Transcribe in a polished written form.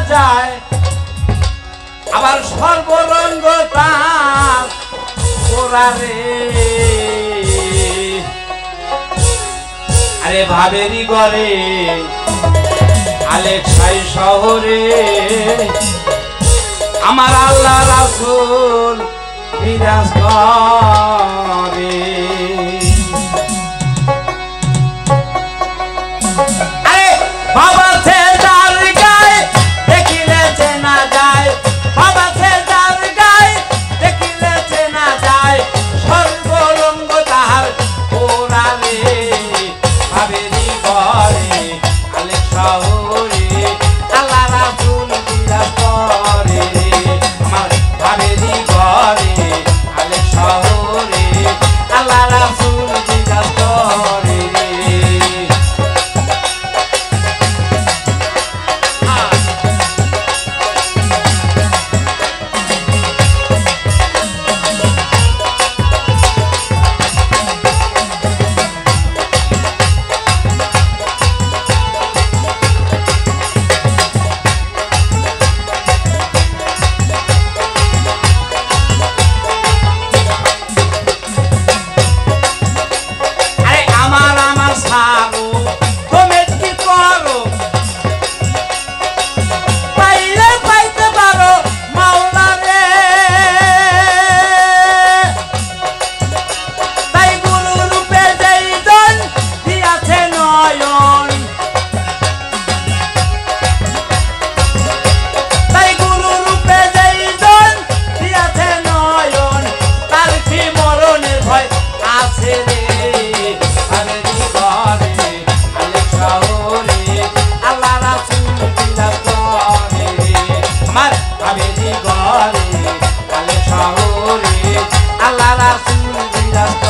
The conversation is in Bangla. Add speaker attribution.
Speaker 1: যায় আবার সর্বরঙ্গ তার ওরারে আরে ভাবেরি গরে আলেকসাই শহরে আমার আল্লাহ রাসূল বিরাজ করে আরে বাবা সেজার গায় দেখিলে চেনা যায় বাবা সেজার গায় দেখিলে চেনা যায় সর্বরঙ্গ তাহার ওরারে ভাবেরি গরে আলেক শহরে আল্লাহ রাসূল বিরাজ করে আমার ভাবেরি গরে আলেক শহরে আল্লাহ রাসূল বিরাজ করে ভাবেরি গরে আলেক শহরে আল্লাহ রাসূল বিরাজ